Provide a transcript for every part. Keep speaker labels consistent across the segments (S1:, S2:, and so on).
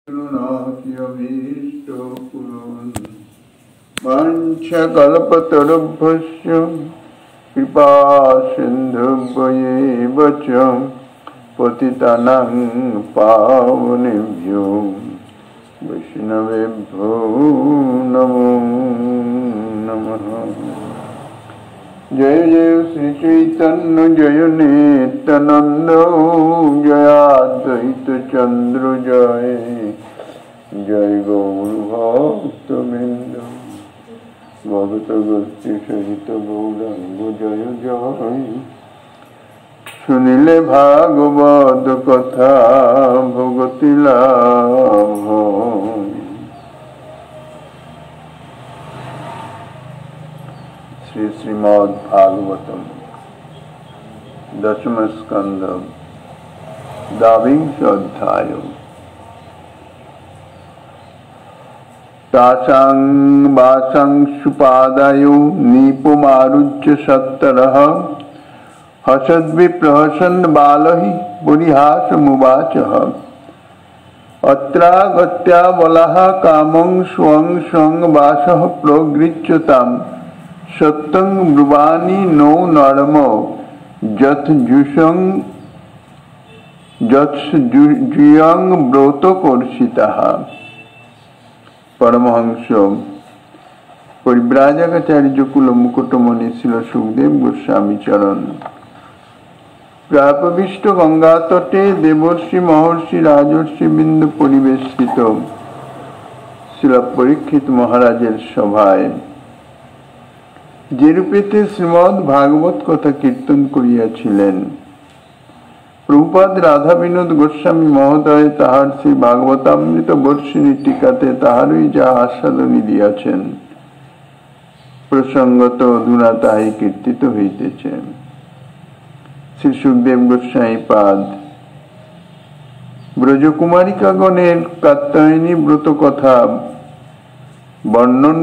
S1: वाञ्छकल्पतरुभ्यश्च कृपा सिन्धुभ्येव च पतितानां पावनेभ्यो वैष्णवेभ्यो नमो नमः। जय जय श्री चैतन्य जय नित्यानंद जय अद्वैत चंद्र जय जय गौर भक्तवृंद भगत गोष्ठी सहित गौरांग जय जय। सुनिले भागवत कथा भगति लाभ। श्रीमद् भागवतम दशम स्कंद द्वाविंश अध्याय। तासां वासं सुपादायो नीपुमारुच्य सत्तरः हसद्विप्रहसन् बालः परिहासमुवाचः। अत्रागत्या बलः कामं स्वं स्वं वासः प्रगृह्यताम् सत्यं ब्रुवाणि नो नरमो यत्जुयं ब्रोतकोर्षितः। परमहंस परिव्राजकाचार्य कुल मुकुटमणि श्री सुखदेव गोस्वामी चरण प्रापविष्ट गंगा तटे देवर्षि महर्षि राजर्षि बिंद परिवेशित श्री परीक्षित महाराजेर सभाय जेरूपेते श्रीमद् भागवत कथा कीर्तन करियाछिलेन प्रभुपाद राधा विनोद गोस्वामी महोदय ताहार श्री भागवतामृत बर्षिणी टीकाते ताहारই যা आस्वादनी दियाছেন प्रसंगत अधुना ताई कीर्तित हইতেছে। श्री सुखदेव गोस्वामी पाद ब्रजकुमारिकागणेर कात्यायनी व्रत कथा वर्णन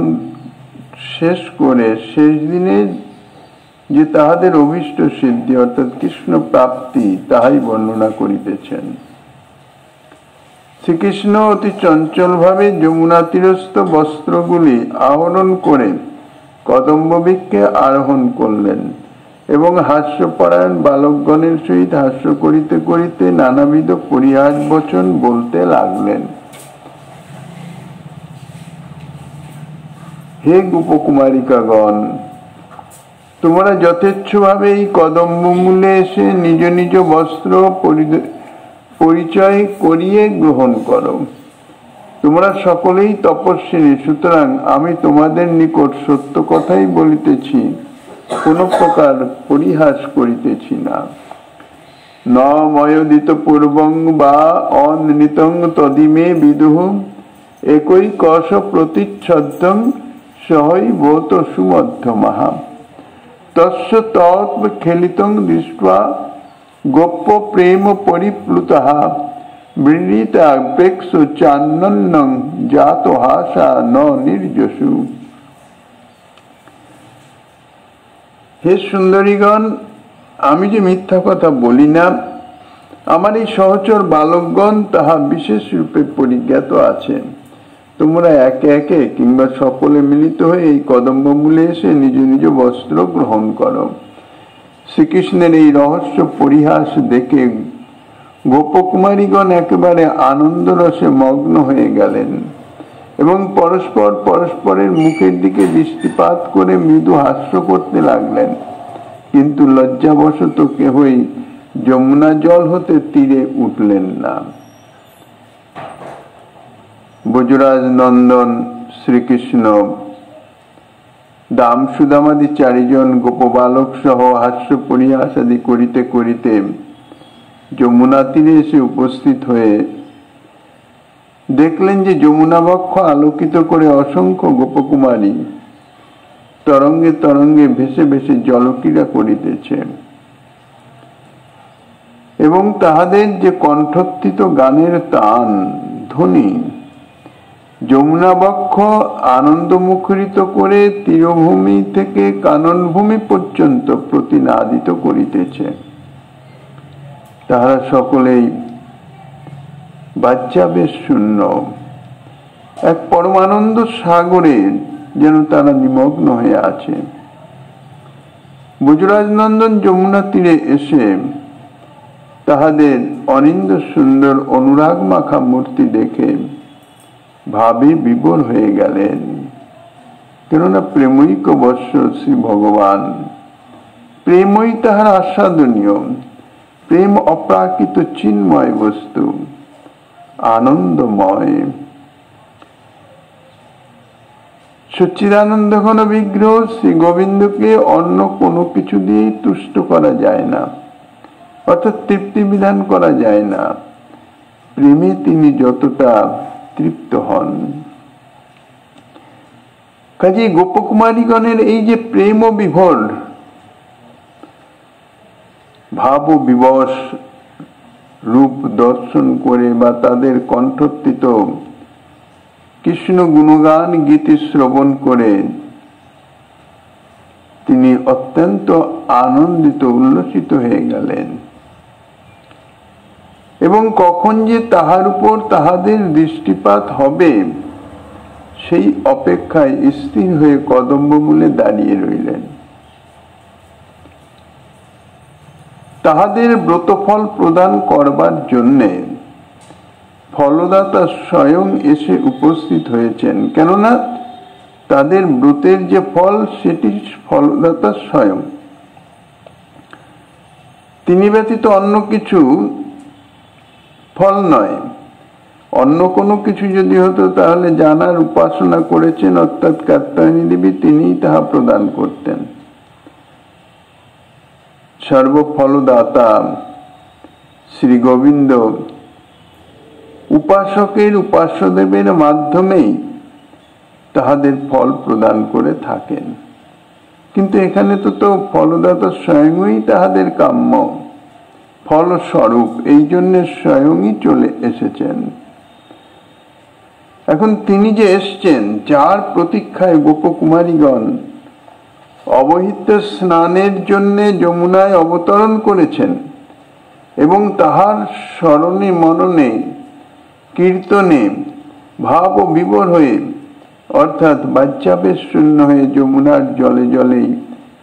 S1: शेष करे शेष दिने जे ताहादेर अभीष्ट सिद्धि अर्थात कृष्ण प्राप्ति ताहाई वर्णना करितेছেন। श्रीकृष्ण अति चंचल भावे यमुना तीरस्थ वस्त्रगुली आहरण करे कदम्ब वृक्षे आरोहण करलेन एवं हास्यपरायण बालकगणेर सहित हास्य करिते करिते नानाविध परिहास वचन बोलते लागलेन। हे गोपकुमारिकागण তোমরা যথেচ্ছভাবে এই কদম্ব মূলে এসে নিজ নিজ বস্ত্র পরিচয় করিয়ে গ্রহণ করো। তোমরা সকলেই তপস্বিনী, সুতরাং আমি তোমাদের নিকট সত্য কথাই বলিতেছি, কোন প্রকার পরিহাস করিতেছি না। ন ময়োদিত পূর্বং বা অনিতং তদিমে বিদুঃ একই কষ প্রতিচ্ছদ্দং সহৈ ভূত সুমধ্যমঃ। तस्य तत्व खेलितं दृष्ट्वा गोप्य प्रेम परिप्लुतः वृणीतापेक्षो चान्नन्नं जातो हासा न निर्जसु। हे सुंदरीगण, आमी जे मिथ्या कथा बोली ना, आमार এই সহচর বালকগণ তাহা বিশেষ রূপে পরিজ্ঞাত আছে। তোমরা একে একে কিংবা সকলে মিলিত হয়ে এই কদম্ব মূলে এসে নিজ নিজ বস্ত্র গ্রহণ করো। শ্রীকৃষ্ণের এই রহস্য পরিহাস দেখে গোপকুমারীগণ একেবারে আনন্দ রসে মগ্ন হয়ে গেলেন এবং পরস্পর পরস্পরের মুখের দিকে দৃষ্টিপাত করে মৃদু হাস্য করতে লাগলেন, কিন্তু লজ্জাবশত কেহই যমুনা জল হতে তীরে উঠলেন না। ব্রজরাজ নন্দন শ্রীকৃষ্ণ দাম সুদামাদি চারিজন গোপবালক সহ হাস্য পরিহাস আদি করিতে করিতে যমুনা তীরে এসে উপস্থিত হয়ে দেখলেন যে যমুনা বক্ষ আলোকিত করে অসংখ্য গোপকুমারী তরঙ্গে তরঙ্গে ভেসে ভেসে জলক্রীড়া করিতেছে এবং তাহাদের যে কণ্ঠোত্থিত গানের তান ধ্বনি যমুনা বক্ষ আনন্দ মুখরিত করে তীরভূমি থেকে কাননভূমি পর্যন্ত প্রতিনাদিত করিতেছে। তাহারা সকলেই বাচ্চাবেশ শূন্য এক পরমানন্দ সাগরে যেন তারা নিমগ্ন হয়ে আছে। ব্রজরাজ নন্দন যমুনা তীরে এসে তাহাদের অনিন্দ সুন্দর অনুরাগ মাখা মূর্তি দেখে ভাবে বিভোর হয়ে গেলেন। কেননা প্রেমৈক বর্ষ শ্রী ভগবান, প্রেমই তাহার আস্বাদনীয়। প্রেম অপ্রাকৃত চিন্ময় বস্তু, আনন্দময়। সচ্চিদানন্দ ঘন বিগ্রহ শ্রী গোবিন্দকে অন্য কোনো কিছু দিয়েই তুষ্ট করা যায় না, অর্থাৎ তৃপ্তি বিধান করা যায় না। প্রেমে তিনি যতটা তৃপ্ত হন। কাজে গোপকুমারীগণের এই যে প্রেম বিভোর ভাব বিবশ রূপ দর্শন করে বা তাদের কণ্ঠস্থিত কৃষ্ণ গুণগান গীতি শ্রবণ করে তিনি অত্যন্ত আনন্দিত উল্লসিত হয়ে গেলেন। এবং কখন যে তাহার উপর তাহাদের দৃষ্টিপাত হবে সেই অপেক্ষায় স্থির হয়ে কদম্বমূলে দাঁড়িয়ে রইলেন। তাহাদের ব্রতফল প্রদান করবার জন্যে ফলদাতা স্বয়ং এসে উপস্থিত হয়েছেন। কেননা তাদের ব্রতের যে ফল সেটি ফলদাতা স্বয়ং। তিনি ব্যতীত অন্য কিছু ফল নয়। অন্য কোনো কিছু যদি হতো তাহলে জানার উপাসনা করেছেন অর্থাৎ কাত্যায়নী দেবী, তিনিই তাহা প্রদান করতেন। সর্বফলদাতা শ্রী গোবিন্দ উপাসকের উপাস্যদেবের মাধ্যমেই তাহাদের ফল প্রদান করে থাকেন। কিন্তু এখানে তো ফলদাতা স্বয়ংই তাহাদের কাম্য ফলস্বরূপ, এই জন্য স্বয়ংই চলে এসেছেন। এখন তিনি যে এসছেন, যার প্রতীক্ষায় গোপকুমারীগণ অবহিত স্নানের জন্য যমুনায় অবতরণ করেছেন এবং তাহার স্মরণে মননে কীর্তনে ভাব ও বিভোর হয়ে অর্থাৎ বাচ্চাবেশ শূন্য হয়ে যমুনার জলে জলেই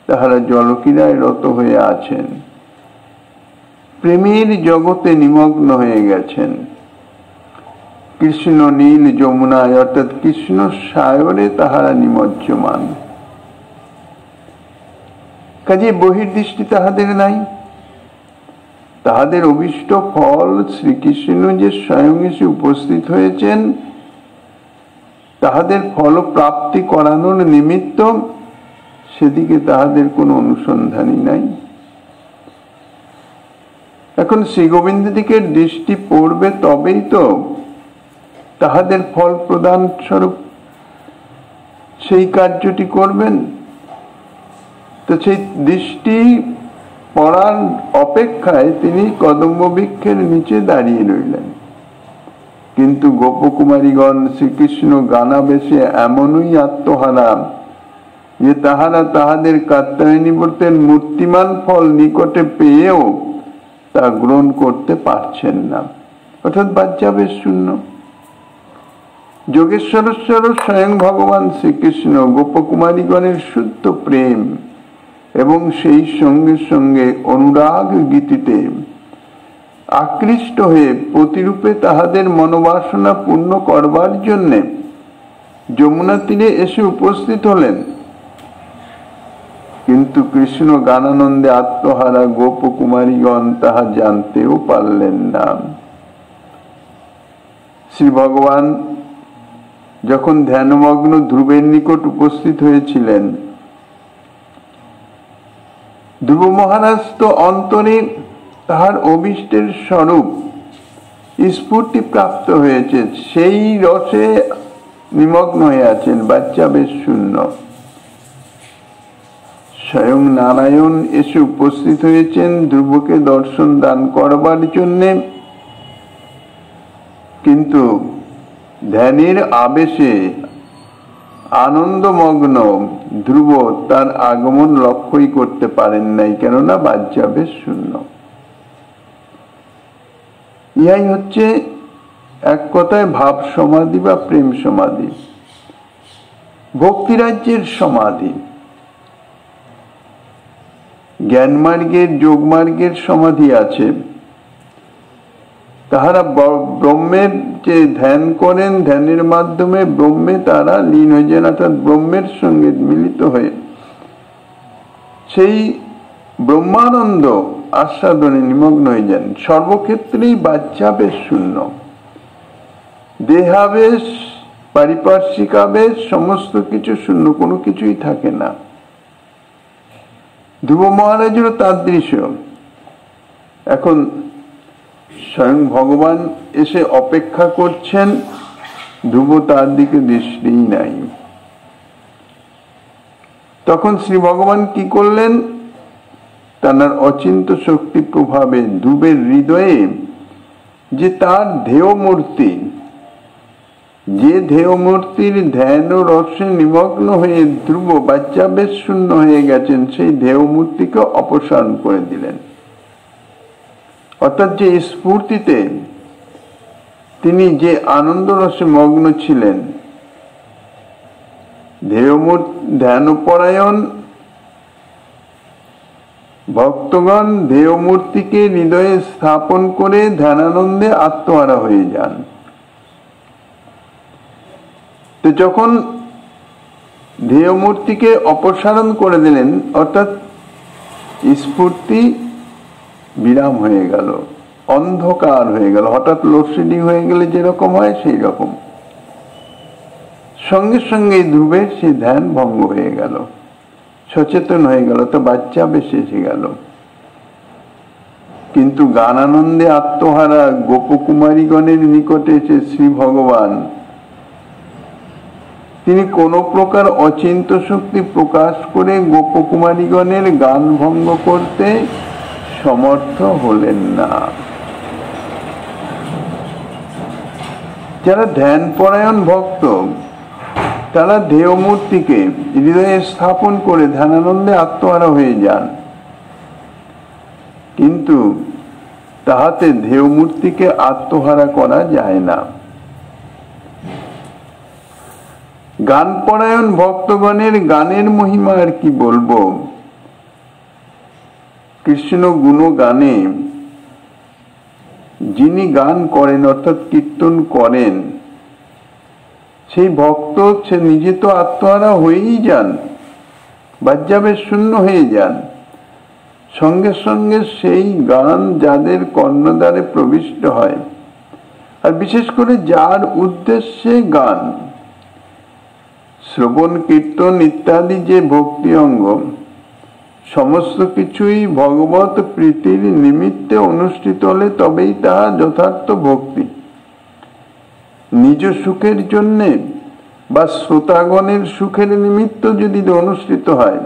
S1: তাহারা জলক্রীড়ায় রত হয়ে আছেন, প্রেমের জগতে নিমগ্ন হয়ে গেছেন। কৃষ্ণ নীল যমুনায় অর্থাৎ কৃষ্ণ সায়রে তাহারা নিমজ্জমান। কাজে বহির্দৃষ্টি তাহাদের নাই। তাহাদের অভিষ্ট ফল শ্রীকৃষ্ণ যে স্বয়ং এসে উপস্থিত হয়েছেন তাহাদের ফল প্রাপ্তি করানোর নিমিত্ত, সেদিকে তাহাদের কোনো অনুসন্ধানই নাই। এখন শ্রী গোবিন্দের দিকে দৃষ্টি পড়বে তবেই তো তাহাদের ফল প্রদান স্বরূপ সেই কার্যটি করবেন। তো সেই দৃষ্টি পড়ার অপেক্ষায় তিনি কদম্ব বৃক্ষের নিচে দাঁড়িয়ে রইলেন। কিন্তু গোপকুমারীগণ শ্রীকৃষ্ণ গানাবেশে এমনই আত্মহারা যে তাহারা তাহাদের কাত্যায়নী ব্রতের মূর্তিমান ফল নিকটে পেয়েও তা গ্রহণ করতে পারছেন না, অর্থাৎ বাচ্চাবেশ শূন্য। যোগেশ্বরেশ্বর স্বয়ং ভগবান শ্রীকৃষ্ণ গোপকুমারীগণের শুদ্ধ প্রেম এবং সেই সঙ্গে সঙ্গে অনুরাগ গীতিতে আকৃষ্ট হয়ে প্রতিরূপে তাহাদের মনোবাসনা পূর্ণ করবার জন্যে যমুনা তীরে এসে উপস্থিত হলেন। কিন্তু কৃষ্ণ গানানন্দে আত্মহারা গোপকুমারীগণ তাহা জানতেও পারলেন না। শ্রী ভগবান যখন ধ্যানমগ্ন ধ্রুবের নিকট উপস্থিত হয়েছিলেন, ধ্রুব মহারাজ তো অন্তরে তাহার অভিষ্টের স্বরূপ স্ফূর্তি প্রাপ্ত হয়েছে, সেই রসে নিমগ্ন হয়ে আছেন, বাচ্চাবেশ শূন্য। স্বয়ং নারায়ণ এসে উপস্থিত হয়েছেন ধ্রুবকে দর্শন দান করবার জন্যে, কিন্তু ধ্যানের আবেশে আনন্দমগ্ন ধ্রুব তার আগমন লক্ষ্যই করতে পারেন নাই, কেননা বাচ্চাবেশ শূন্য। ইহাই হচ্ছে এক কথায় ভাব সমাধি বা প্রেম সমাধি, ভক্তিরাজ্যের সমাধি, জ্ঞান মার্গের যোগ মার্গের সমাধি আছে। তাহারা ব্রহ্মের যে ধ্যান করেন, ধ্যানের মাধ্যমে ব্রহ্মে তারা লীন হয়ে যান, অর্থাৎ ব্রহ্মের সঙ্গে মিলিত হয়ে সেই ব্রহ্মানন্দ আস্বাদনে নিমগ্ন হয়ে যান। সর্বক্ষেত্রেই বাচ্যাবেশ শূন্য, দেহাবেশ, পারিপার্শ্বিক আবেশ, সমস্ত কিছু শূন্য, কোনো কিছুই থাকে না। ধ্রুব মহারাজেরও তার দৃশ্য। এখন স্বয়ং ভগবান এসে অপেক্ষা করছেন, ধ্রুব তার দিকে দৃষ্টিই নাই। তখন শ্রী ভগবান কি করলেন, তার অচিন্ত শক্তি প্রভাবে ধ্রুবের হৃদয়ে যে তার ধ্যেয় মূর্তি, যে ধ্যেয় মূর্তির ধ্যান ও রসে নিমগ্ন হয়ে ধ্রুব বাচ্যাবেশ শূন্য হয়ে গেছেন, সেই ধ্যেয় মূর্তিকে অপসারণ করে দিলেন। অর্থাৎ যে স্ফূর্তিতে তিনি যে আনন্দ রসে মগ্ন ছিলেন, ধ্যানপরায়ণ ভক্তগণ ধ্যেয় মূর্তিকে হৃদয়ে স্থাপন করে ধ্যানানন্দে আত্মহারা হয়ে যান। তো যখন ধ্যেয় মূর্তিকে অপসারণ করে দিলেন, অর্থাৎ স্ফূর্তি বিরাম হয়ে গেল, অন্ধকার হয়ে গেল, হঠাৎ লোডশেডিং হয়ে গেলে যেরকম হয় সেই রকম, সঙ্গে সঙ্গে ধ্রুবের সেই ধ্যান ভঙ্গ হয়ে গেল, সচেতন হয়ে গেল, তো বাচ্চা বেশি এসে গেল। কিন্তু গানানন্দে আত্মহারা গোপকুমারীগণের নিকটে এসে শ্রী ভগবান তিনি কোন প্রকার অচিন্ত শক্তি প্রকাশ করে গোপকুমারীগণের গান ভঙ্গ করতে সমর্থ হলেন না। যারা ধ্যান পরায়ণ ভক্ত, তারা ধ্যেয় মূর্তিকে হৃদয়ে স্থাপন করে ধ্যানানন্দে আত্মহারা হয়ে যান, কিন্তু তাহাতে ধ্যেয় মূর্তিকে আত্মহারা করা যায় না। গান পরায়ণ ভক্তগণের গানের মহিমা আর কি বলবো। কৃষ্ণ গুণ গানে যিনি গান করেন, অর্থাৎ কীর্তন করেন, সেই ভক্ত সে নিজে তো আত্মহারা হয়েই যান, বাচ্যাবেশ শূন্য হয়ে যান, সঙ্গে সঙ্গে সেই গান যাদের কর্ণদ্বারে প্রবিষ্ট হয়, আর বিশেষ করে যার উদ্দেশ্যে গান, শ্রবণ কীর্তন ইত্যাদি যে ভক্তি অঙ্গ, সমস্ত কিছুই ভগবত প্রীতির নিমিত্তে অনুষ্ঠিত হলে তবেই তাহা যথার্থ ভক্তি। নিজ সুখের জন্যে বা শ্রোতাগণের সুখের নিমিত্ত যদি অনুষ্ঠিত হয়,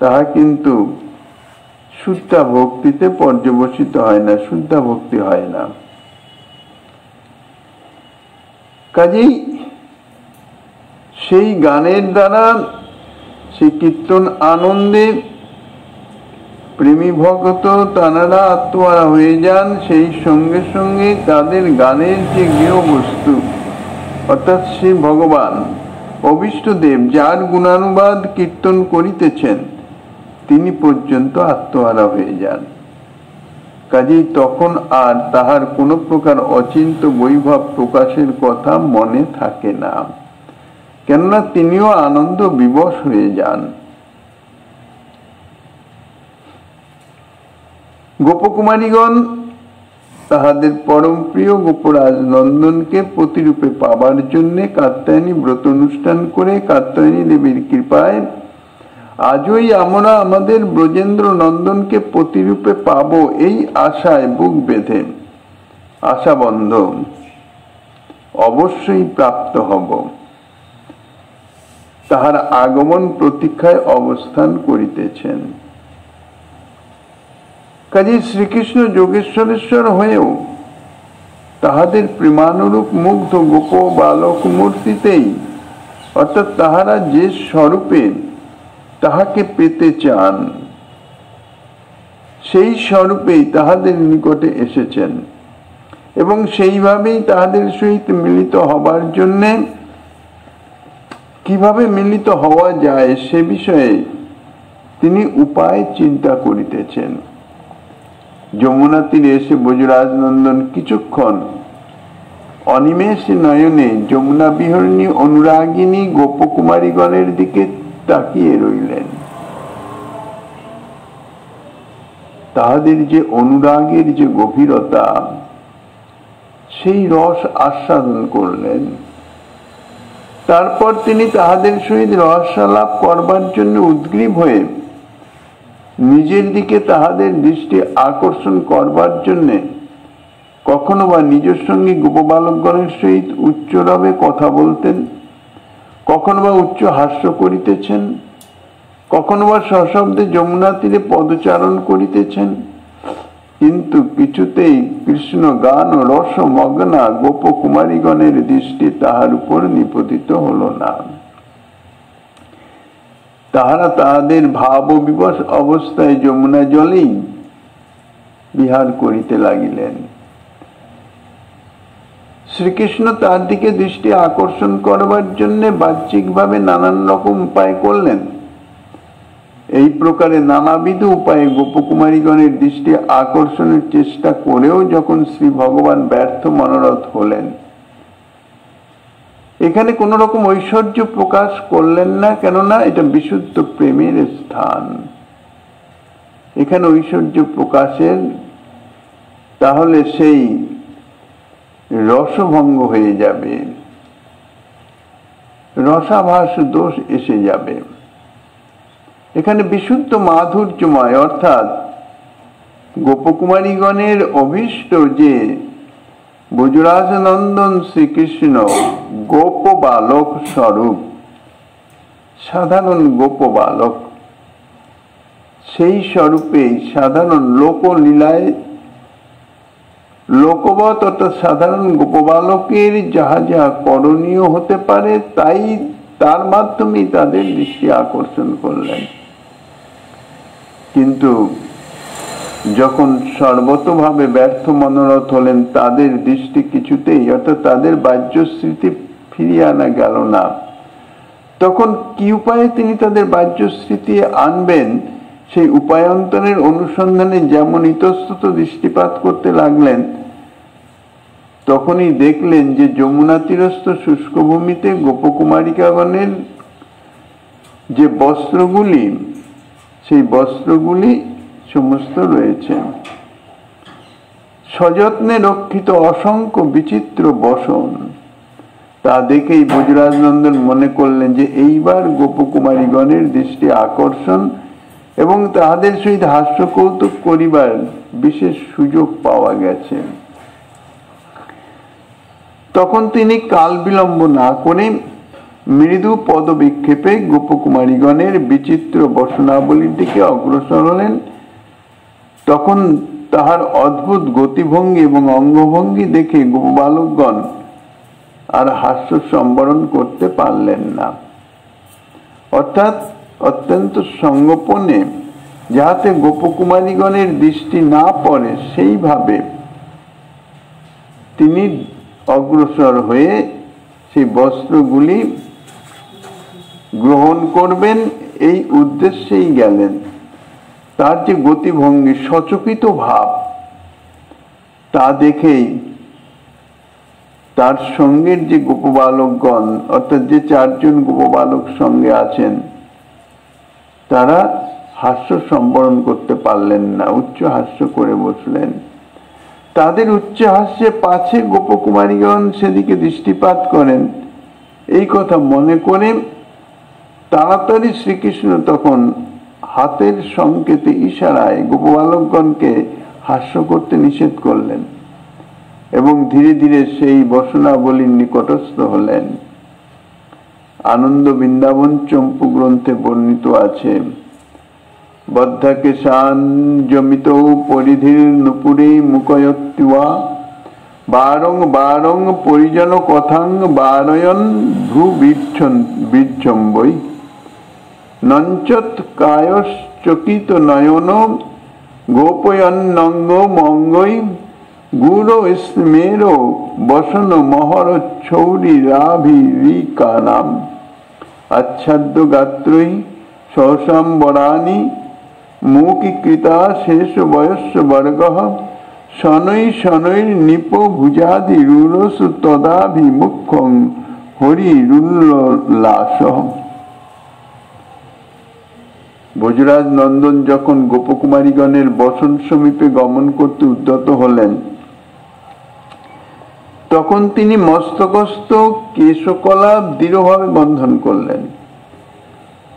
S1: তাহা কিন্তু শুদ্ধা ভক্তিতে পর্যবসিত হয় না, শুদ্ধা ভক্তি হয় না। কাজেই সেই গানের দ্বারা, সেই কীর্তন আনন্দে প্রেমী ভক্ত তাঁরা আত্মহারা হয়ে যান। সেই সঙ্গে সঙ্গে তাদের গানের যে গৃহবস্তু, অর্থাৎ শ্রী ভগবান অভীষ্টদেব, যার গুণানুবাদ কীর্তন করিতেছেন, তিনি পর্যন্ত আত্মহারা হয়ে যান। কাজেই তখন আর তাহার কোন প্রকার অচিন্ত বৈভব প্রকাশের কথা মনে থাকে না, কেননা তিনিও আনন্দ বিবশ হয়ে যান। গোপকুমারীগণ তাহাদের পরম প্রিয় গোপরাজ নন্দনকে প্রতিরূপে পাবার জন্য কাত্যায়নী ব্রত অনুষ্ঠান করে কাত্যায়নী দেবীর কৃপায় আজই আমরা আমাদের ব্রজেন্দ্র নন্দনকে প্রতিরূপে পাব, এই আশায় বুক বেঁধে আশাবন্ধ অবশ্যই প্রাপ্ত হব, তাহার আগমন প্রতীক্ষায় অবস্থান করিতেছেন। কাজে শ্রীকৃষ্ণ যোগেশ্বরেশ্বর হয়েও তাহাদের প্রেমানুরূপ মুগ্ধ গোপ বালক মূর্তিতেই, অর্থাৎ তাহারা যে স্বরূপে তাহাকে পেতে চান, সেই স্বরূপেই তাহাদের নিকটে এসেছেন। এবং সেইভাবেই তাহাদের সহিত মিলিত হবার জন্যে কিভাবে মিলিত হওয়া যায় সে বিষয়ে তিনি উপায় চিন্তা করিতেছেন। যমুনা তীরে এসে ব্রজরাজ নন্দন কিছুক্ষণ অনিমেষ নয়নে যমুনা বিহরণী অনুরাগিনী গোপকুমারীগণের দিকে তাকিয়ে রইলেন। তাহাদের যে অনুরাগের যে গভীরতা, সেই রস আস্বাদন করলেন। তারপর তিনি তাহাদের সহিত রহস্যালাপ করবার জন্য উদ্গ্রীব হয়ে নিজের দিকে তাহাদের দৃষ্টি আকর্ষণ করবার জন্য কখনো বা নিজের সঙ্গে গোপবালকগণের সহিত উচ্চ রবে কথা বলতেন, কখনো বা উচ্চ হাস্য করিতেছেন, কখনো বা সশব্দে যমুনা তীরে পদচারণ করিতেছেন, কিন্তু কিছুতেই কৃষ্ণ গান ও রসমগ্না গোপকুমারীগণের দৃষ্টি তাহার উপর নিপতিত হল না। তাহারা তাহাদের ভাব বিবশ অবস্থায় যমুনা জলেই বিহার করিতে লাগিলেন। শ্রীকৃষ্ণ তার দিকে দৃষ্টি আকর্ষণ করবার জন্য বাহ্যিকভাবে নানান রকম উপায় করলেন। এই প্রকারে নানাবিধ উপায়ে গোপকুমারীগণের দৃষ্টি আকর্ষণের চেষ্টা করেও যখন শ্রী ভগবান ব্যর্থ মনোরথ হলেন, এখানে কোন রকম ঐশ্বর্য প্রকাশ করলেন না, কেননা এটা বিশুদ্ধ প্রেমের স্থান। এখানে ঐশ্বর্য প্রকাশের তাহলে সেই রসভঙ্গ হয়ে যাবে, রসাভাস দোষ এসে যাবে। এখানে বিশুদ্ধ মাধুর্যময় অর্থাৎ গোপকুমারীগণের অভীষ্ট যে ব্রজরাজ নন্দন শ্রীকৃষ্ণ গোপ বালক স্বরূপ, সাধারণ গোপ বালক, সেই স্বরূপেই সাধারণ লোকলীলায় লোকবৎ অর্থাৎ সাধারণ গোপবালকের যাহা যাহা করণীয় হতে পারে তাই তার মাধ্যমেই তাদের দৃষ্টি আকর্ষণ করলেন। কিন্তু যখন সর্বতভাবে ব্যর্থ মনোরথ হলেন, তাদের দৃষ্টি কিছুতেই অর্থাৎ তাদের বাহ্য স্মৃতি ফিরিয়ে আনা গেল না, তখন কি উপায়ে তিনি তাদের বাহ্য স্মৃতি আনবেন সেই উপায়ন্তরের অনুসন্ধানে যেমন ইতস্তত দৃষ্টিপাত করতে লাগলেন, তখনই দেখলেন যে যমুনা তীরস্থ শুষ্ক ভূমিতে গোপকুমারিকাগণের যে বস্ত্রগুলি, সেই বস্ত্রগুলি সমস্ত রয়েছে। সযত্নে রক্ষিত অসংখ্য বিচিত্র বসন, তা দেখেই ব্রজরাজ নন্দন মনে করলেন যে এইবার গোপকুমারীগণের দৃষ্টি আকর্ষণ এবং তাহাদের সহিত হাস্য কৌতুক করিবার বিশেষ সুযোগ পাওয়া গেছে। তখন তিনি কাল বিলম্ব না করে মৃদু পদবিক্ষেপে গোপকুমারীগণের বিচিত্র বসনাবলীর দিকে অগ্রসর হলেন। তখন তাহার অদ্ভুত গতিভঙ্গি এবং অঙ্গভঙ্গি দেখে গোপবালকগণ আর হাস্য সম্বরণ করতে পারলেন না, অর্থাৎ অত্যন্ত সংগোপনে যাহাতে গোপকুমারীগণের দৃষ্টি না পড়ে সেইভাবে তিনি অগ্রসর হয়ে সেই বস্ত্রগুলি গ্রহণ করবেন এই উদ্দেশ্যেই গেলেন। তার যে গতিভঙ্গি, সচকিত ভাব, তা দেখেই তার সঙ্গের যে গোপবালকগণ অর্থাৎ যে চারজন গোপবালক সঙ্গে আছেন, তারা হাস্য সম্বরণ করতে পারলেন না, উচ্চ হাস্য করে বসলেন। তাদের উচ্চ হাস্যে পাছে গোপকুমারীগণ সেদিকে দৃষ্টিপাত করেন, এই কথা মনে করে তাড়াতাড়ি শ্রীকৃষ্ণ তখন হাতের সংকেতে ইশারায় গোপবালকগণকে হাস্য করতে নিষেধ করলেন এবং ধীরে ধীরে সেই বসনাবলীর নিকটস্থ হলেন। আনন্দ বৃন্দাবন চম্পু গ্রন্থে বর্ণিত আছে, বদ্ধাকে শান জমিত পরিধির নুপুরে মুকয়ত্তিওয়া বারং বারং পরিজন কথাং বারয়ন ভ্রু বীর্যম্বই নঞ্চত কায়শ্চকিত নয়ন গোপয়ন্নঙ্গ মঙ্গই গুরো স্মেরো বসন মহর ছৌরি রাভি রিকানাম আচ্ছাদ্য গাত্রই সহসাম্বরানি মুকি কৃতা শেষ বয়স্য বর্গ শনৈ শনৈর নিপ ভুজাদি রুরস তদাভিমুখং হরিরুল্লাস। ভোজরাজ নন্দন যখন গোপকুমারীগণের বসন সমীপে গমন করতে উদ্যত হলেন, তখন তিনি মস্তকস্থ কেশকলা দৃঢ়ভাবে বন্ধন করলেন,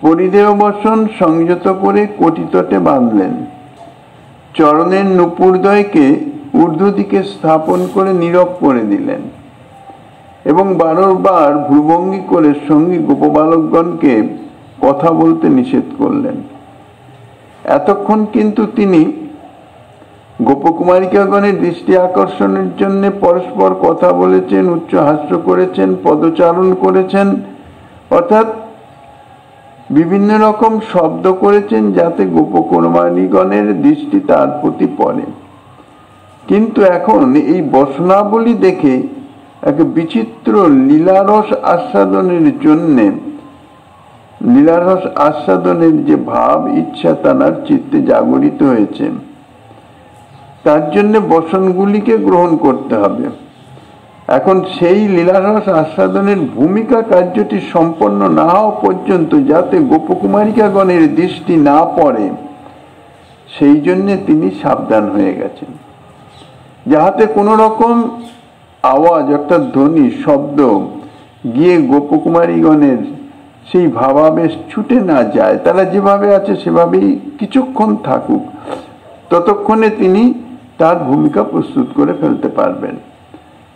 S1: পরিধেয় বসন সংযত করে কটিতটে বাঁধলেন, চরণের নুপুরদ্বয়কে ঊর্ধ্ব দিকে স্থাপন করে নীরব করে দিলেন এবং বারবার ভ্রুভঙ্গি করে সঙ্গী গোপবালকগণকে কথা বলতে নিষেধ করলেন। এতক্ষণ কিন্তু তিনি গোপকুমারিকাগণের দৃষ্টি আকর্ষণের জন্য পরস্পর কথা বলেছেন, উচ্চ হাস্য করেছেন, পদচারণ করেছেন, অর্থাৎ বিভিন্ন রকম শব্দ করেছেন যাতে গোপকুমারীগণের দৃষ্টি তার প্রতি পড়ে। কিন্তু এখন এই বসনাবলী দেখে এক বিচিত্র লীলারস আস্বাদনের যে ভাব ইচ্ছা তার চিত্তে জাগরিত হয়েছে, তার জন্য বসনগুলিকে গ্রহণ করতে হবে। এখন সেই লীলারস আস্বাদনের ভূমিকা কার্যটি সম্পন্ন না হওয়া পর্যন্ত যাতে গোপকুমারিকাগণের দৃষ্টি না পড়ে, সেই জন্য তিনি সাবধান হয়ে গেছেন, যাহাতে কোনো রকম আওয়াজ অর্থাৎ ধ্বনি শব্দ গিয়ে গোপকুমারীগণের সেই ভাবাবেশ ছুটে না যায়। তারা যেভাবে আছে সেভাবেই কিছুক্ষণ থাকুক, ততক্ষণে তিনি তার ভূমিকা প্রস্তুত করে ফেলতে পারবেন।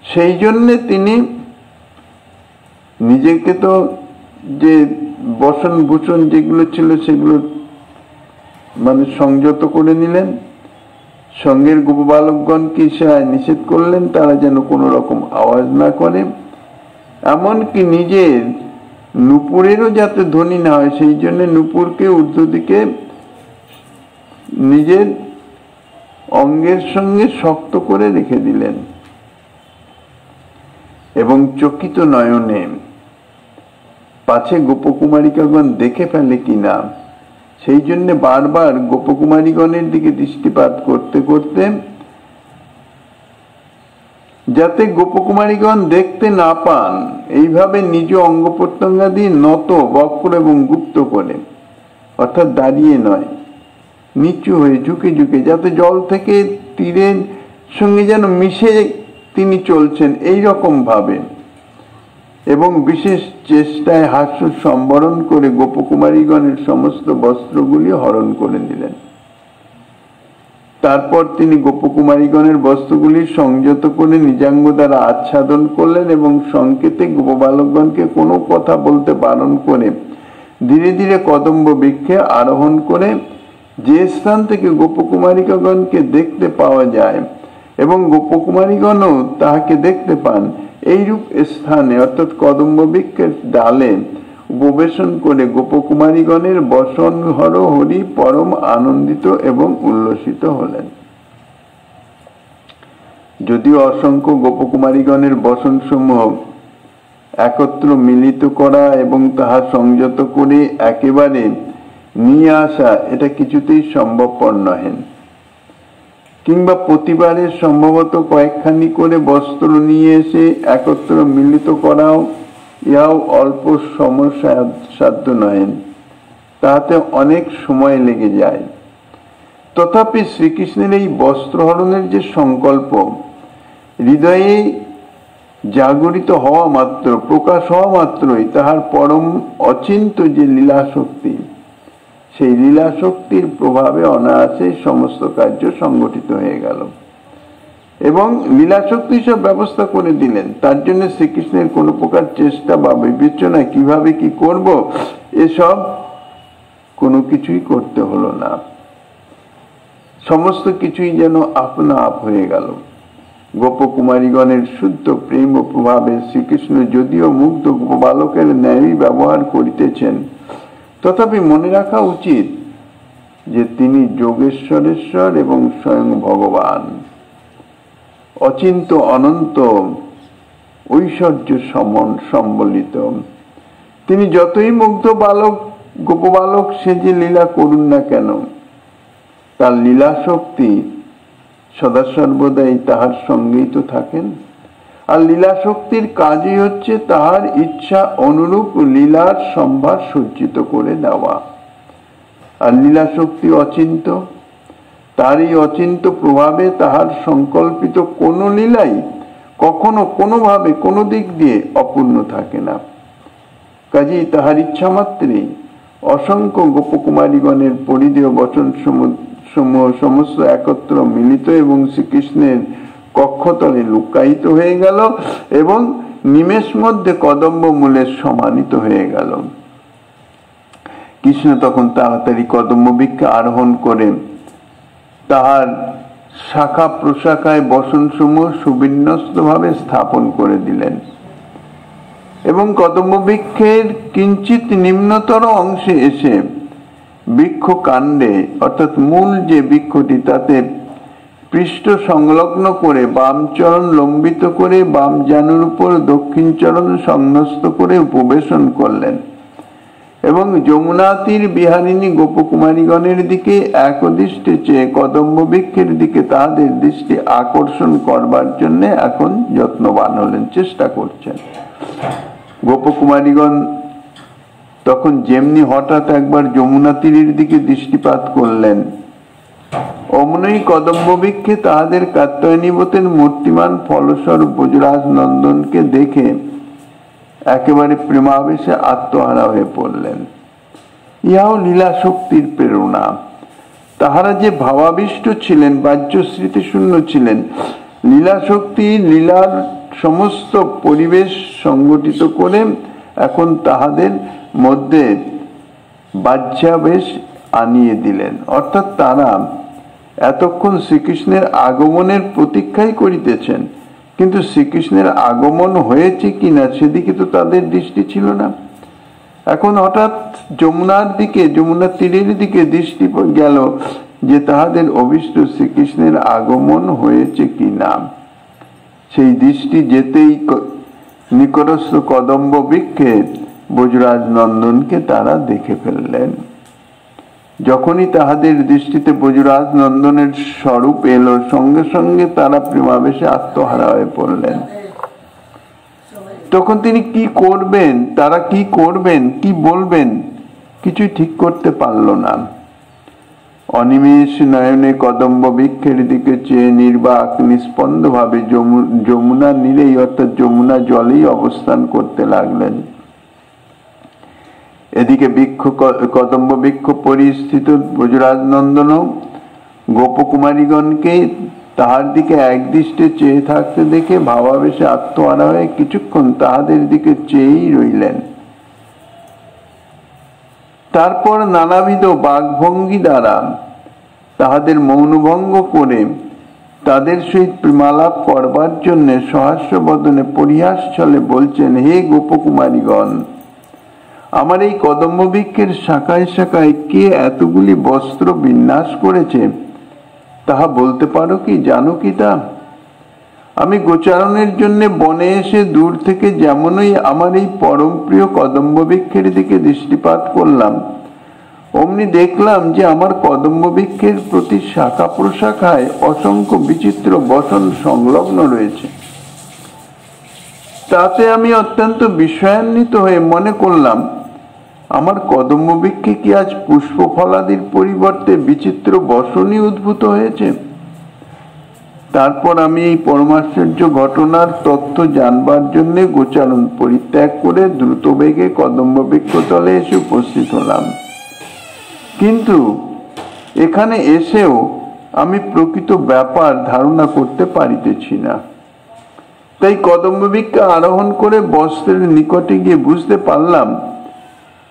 S1: সেই জন্যে তিনি নিজেকে তো যে বসন ভূষণ যেগুলো ছিল সেগুলো সংযত করে নিলেন, সঙ্গের গোপবালকগণকে নিষেধ করলেন তারা যেন কোনো রকম আওয়াজ না করে, এমনকি নিজের নুপুরেরও যাতে ধ্বনি না হয় সেই জন্য নুপুরকে ঊর্ধ্ব দিকে নিজের অঙ্গের সঙ্গে শক্ত করে রেখে দিলেন এবং চকিত নয়নে পাছে গোপকুমারিকাগণ দেখে ফেলে কিনা সেই জন্য বারবার গোপকুমারীগণের দিকে দৃষ্টিপাত করতে করতে, যাতে গোপকুমারীগণ দেখতে না পান, এইভাবে নিজ অঙ্গ প্রত্যঙ্গাদি নত, বক্র এবং গুপ্ত করে, অর্থাৎ দাঁড়িয়ে নয়, নিচু হয়ে ঝুঁকে ঝুঁকে, যাতে জল থেকে তীরের সঙ্গে যেন মিশে তিনি চলছেন এই রকম ভাবে, এবং বিশেষ চেষ্টায় হাস্য সম্বরণ করে গোপকুমারীগণের সমস্ত বস্ত্রগুলি হরণ করে নিলেন। তারপর তিনি গোপকুমারীগণের বস্ত্রগুলি সংযত করে নিজাঙ্গ দ্বারা আচ্ছাদন করলেন এবং সংকেতে গোপবালকগণকে কোনো কথা বলতে বারণ করে ধীরে ধীরে কদম্ব বৃক্ষে আরোহণ করে যে স্থান থেকে গোপকুমারিকাগণকে দেখতে পাওয়া যায় এবং গোপকুমারীগণও তাহাকে দেখতে পান, এইরূপ স্থানে অর্থাৎ কদম্ব বৃক্ষের ডালে উপবেশন করে গোপকুমারীগণের বসন হর হরি পরম আনন্দিত এবং উল্লসিত হলেন। যদিও অসংখ্য গোপকুমারীগণের বসন সমূহ একত্র মিলিত করা এবং তাহা সংযত করে একেবারে নিয়ে আসা এটা কিছুতেই সম্ভবপর নহেন, কিংবা প্রতিবারে সম্ভবত কয়েকখানি করে বস্ত্র নিয়ে এসে একত্র মিলিত করাও ইহাও অল্প সমসাধ্য নহেন, তাহাতে অনেক সময় লেগে যায়। তথাপি শ্রীকৃষ্ণের এই বস্ত্রহরণের যে সংকল্প হৃদয়ে জাগরিত হওয়া মাত্র, প্রকাশ হওয়া মাত্রই তাহার পরম অচিন্ত যে লীলাশক্তি, সেই লীলাশক্তির প্রভাবে অনায়াসে সমস্ত কার্য সংগঠিত হয়ে গেল এবং লীলাশক্তি সব ব্যবস্থা করে দিলেন। তার জন্য শ্রীকৃষ্ণের কোন প্রকার চেষ্টা বা বিবেচনা কিভাবে কি করব এসব কোনো কিছুই করতে হলো না, সমস্ত কিছুই যেন আপনা আপ হয়ে গেল। গোপকুমারীগণের শুদ্ধ প্রেম ও প্রভাবে শ্রীকৃষ্ণ যদিও মুগ্ধ গোপবালকের ন্যায়ই ব্যবহার করিতেছেন, তথাপি মনে রাখা উচিত যে তিনি যোগেশ্বরেশ্বর এবং স্বয়ং ভগবান। অচিন্ত অনন্ত ঐশ্বর্য সম্বলিত। তিনি যতই মুগ্ধ বালক গোপবালক সেজে লীলা করুন না কেন, তার লীলা শক্তি সদা সর্বদাই তাহার সঙ্গেই তো থাকেন। আর লীলা শক্তির কাজই হচ্ছে তাহার ইচ্ছা অনুরূপ লীলার সম্ভার সজ্জিত করে দেওয়া। আর লীলা শক্তি অচিন্ত, তার এই অচিন্ত প্রভাবে তাহার সংকল্পিত কোন লীলাই কখনো কোনোভাবে কোনো দিক দিয়ে অপূর্ণ থাকে না। কাজেই তাহার ইচ্ছা মাত্রেই অসংখ্য গোপকুমারীগণের পরিধেয় বচন সমূহ সমস্ত একত্র মিলিত এবং শ্রীকৃষ্ণের কক্ষতলে লুকায়িত হয়ে গেল এবং নিমেষ মধ্যে কদম্ব মূলে সমানিত হয়ে গেল। কৃষ্ণ তখন তাড়াতাড়ি কদম্ব বৃক্ষে আরোহণ করে তাহার শাখা প্রশাখায় বসন সমূহ সুবিন্যস্ত ভাবে স্থাপন করে দিলেন এবং কদম্ব বৃক্ষের কিঞ্চিত নিম্নতর অংশে এসে বৃক্ষ কাণ্ডে অর্থাৎ মূল যে বৃক্ষটি তাতে পৃষ্ঠ সংলগ্ন করে বাম চরণ লম্বিত করে বাম জানুর উপর দক্ষিণ চরণ সংন্যস্ত করে উপবেশন করলেন এবং যমুনা তীর বিহারিণী গোপকুমারীগণের দিকে একদৃষ্টে চেয়ে কদম্ব বৃক্ষের দিকে তাহাদের দৃষ্টি আকর্ষণ করবার জন্য এখন যত্নবান হলেন, চেষ্টা করছেন। গোপকুমারীগণ তখন যেমনি হঠাৎ একবার যমুনা তীরের দিকে দৃষ্টিপাত করলেন, অমনই কদম্ব বৃক্ষে তাহাদের কাত্যায়নীবতের মূর্তিমান ফলস্বরূপ ব্রজরাজ নন্দনকে দেখে একেবারে প্রেমাবেশে আত্মহারা হয়ে পড়লেন। ইহাও লীলা শক্তির প্রেরণা। তাহারা যে ভাবাবিষ্ট ছিলেন, বাহ্য স্মৃতি শূন্য ছিলেন, লীলা শক্তি লীলার সমস্ত পরিবেশ সংগঠিত করে এখন তাহাদের মধ্যে বাহ্যাবেশ আনিয়ে দিলেন। অর্থাৎ তারা এতক্ষণ শ্রীকৃষ্ণের আগমনের প্রতীক্ষাই করিতেছেন, কিন্তু শ্রীকৃষ্ণের আগমন হয়েছে কিনা সেদিকে তো তাদের দৃষ্টি ছিল না। এখন হঠাৎ যমুনার দিকে, যমুনা তীরের দিকে দৃষ্টি গেল যে তাহাদের অভিষ্ট শ্রীকৃষ্ণের আগমন হয়েছে কিনা। সেই দৃষ্টি যেতেই নিকটস্থ কদম্ব বৃক্ষে ব্রজরাজ নন্দনকে তারা দেখে ফেললেন। যখনই তাহাদের দৃষ্টিতে ব্রজরাজ নন্দনের স্বরূপ এলো, সঙ্গে সঙ্গে তারা প্রেমাবেশে আত্মহারা হয়ে পড়লেন। তখন তিনি কি করবেন, তারা কি করবেন, কি বলবেন, কিছুই ঠিক করতে পারল না। অনিমেষ নয়নে কদম্ব বৃক্ষের দিকে চেয়ে নির্বাক নিস্পন্দ ভাবে যমুনা নীরেই অর্থাৎ যমুনা জলেই অবস্থান করতে লাগলেন। এদিকে কদম্ব বৃক্ষ পরিস্থিত ব্রজরাজ নন্দন গোপকুমারীগণকে তাহার দিকে একদৃষ্টে চেয়ে থাকতে দেখে ভাবাবেশে আত্মহারা হয়ে কিছুক্ষণ তাহাদের দিকে চেয়েই রইলেন। তারপর নানাবিধ বাকভঙ্গি দ্বারা তাহাদের মৌনভঙ্গ করে তাদের সহিত প্রেমালাপ করবার জন্য সহাস্য বদনে পরিহাস ছলে বলছেন, হে গোপকুমারীগণ, আমার এই কদম্ব বৃক্ষের শাখায় শাখায় কে এতগুলি বস্ত্র বিন্যাস করেছে তাহা বলতে পারো কি, জানো কি তা? আমি গোচারণের জন্য বনে এসে দূর থেকে যেমনই আমার এই পরম প্রিয় কদম্ব বৃক্ষের দিকে দৃষ্টিপাত করলাম, অমনি দেখলাম যে আমার কদম্ব বৃক্ষের প্রতি শাখা প্রশাখায় অসংখ্য বিচিত্র বসন সংলগ্ন রয়েছে। তাতে আমি অত্যন্ত বিস্ময়ান্বিত হয়ে মনে করলাম, আমার কদম্ব বৃক্ষে কি আজ পুষ্প ফলাদির পরিবর্তে বিচিত্র বসনই উদ্ভূত হয়েছে? তারপর আমি এই পরমাশ্চর্য ঘটনার তথ্য জানবার জন্য গোচারণ পরিত্যাগ করে দ্রুত বেগে কদম্ব বৃক্ষতলে এসে উপস্থিত হলাম। কিন্তু এখানে এসেও আমি প্রকৃত ব্যাপার ধারণা করতে পারিতেছি না। তাই কদম্ব বৃক্ষ আরোহণ করে বস্ত্রের নিকটে গিয়ে বুঝতে পারলাম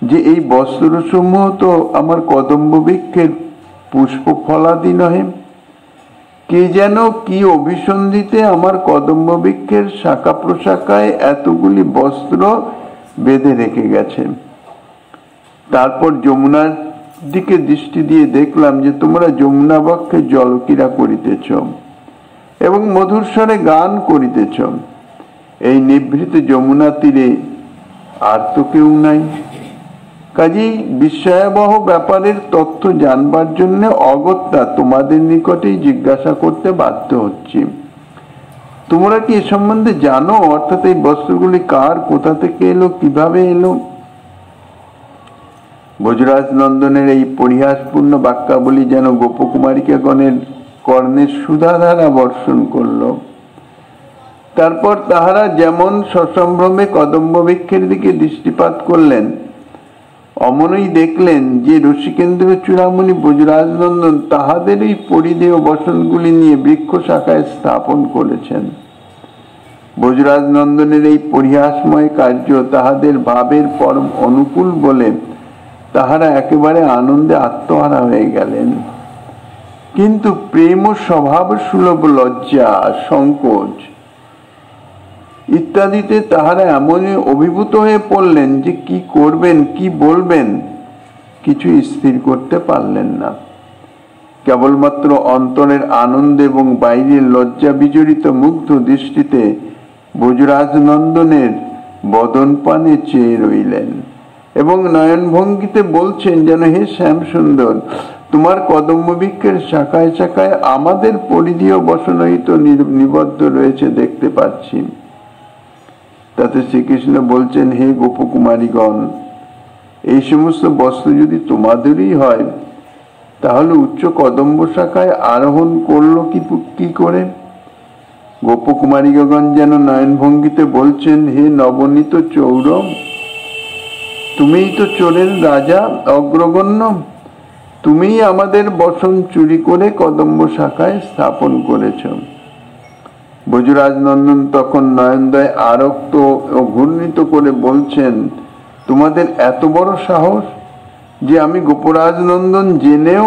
S1: যে এই বস্ত্রসমূহ তো আমার কদম্ব বৃক্ষের পুষ্প ফলাদি নহে। কে যেন কি অভিসন্ধিতে আমার কদম্ব বৃক্ষের শাখা প্রশাখায় এতগুলি বস্ত্র বেঁধে রেখে গেছে। তারপর যমুনার দিকে দৃষ্টি দিয়ে দেখলাম যে তোমরা যমুনা বক্ষে জলক্রীড়া করিতেছ এবং মধুর স্বরে গান করিতেছ। এই নিভৃত যমুনা তীরে আর তো কেউ নাই। কাজেই বিস্ময়াবহ ব্যাপারের তথ্য জানবার জন্য অগত্যা তোমাদের নিকটেই জিজ্ঞাসা করতে বাধ্য হচ্ছি। তোমরা কি এ সম্বন্ধে জানো? অর্থাৎ এই বস্ত্রগুলি কার, কোথা থেকে এলো, কিভাবে এলো? ভোজরাজ নন্দনের এই পরিহাসপূর্ণ বাক্যাবলী যেন গোপকুমারিকাগণের কর্ণে সুধাধারা বর্ষণ করল। তারপর তাহারা যেমন সসম্ভ্রমে কদম্ব বৃক্ষের দিকে দৃষ্টিপাত করলেন, অমনই দেখলেন যে রসিকেন্দ্র চূড়ামণি ভোজরাজ নন্দন তাহাদের এই পরিধেয় বসনগুলি নিয়ে বৃক্ষ শাখায় স্থাপন করেছেন। ভোজরাজ নন্দনের এই পরিহাসময় কার্য তাহাদের ভাবের পরম অনুকূল বলে তাহারা একেবারে আনন্দে আত্মহারা হয়ে গেলেন। কিন্তু প্রেম ও স্বভাব সুলভ লজ্জা, সংকোচ ইত্যাদিতে তাহারা এমনই অভিভূত হয়ে পড়লেন যে কি করবেন, কি বলবেন কিছু স্থির করতে পারলেন না। কেবলমাত্র অন্তরের আনন্দ এবং বাইরের লজ্জা বিজড়িত মুগ্ধ দৃষ্টিতে ভোজরাজ নন্দনের বদন পানে চেয়ে রইলেন এবং নয়ন ভঙ্গিতে বলছেন যেন, হে শ্যাম সুন্দর, তোমার কদম্ব বৃক্ষের শাখায় শাখায় আমাদের পরিধেয় বসনহিত নিবদ্ধ রয়েছে দেখতে পাচ্ছি। তাতে শ্রীকৃষ্ণ বলছেন, হে গোপকুমারীগণ, এই সমস্ত বস্ত্র যদি তোমাদেরই হয় তাহলে উচ্চ কদম্ব শাখায় আরোহণ করলো কি করে? গোপকুমারীগণ যেন নয়ন ভঙ্গিতে বলছেন, হে নবনীত চৌর, তুমিই তো চোরের রাজা অগ্রগণ্য, তুমিই আমাদের বসন চুরি করে কদম্ব শাখায় স্থাপন করেছ। ভোজরাজ নন্দন তখন নয়নদয় আরক্ত ও ঘূর্ণিত করে বলছেন, তোমাদের এত বড় সাহস যে আমি গোপরাজ নন্দন জেনেও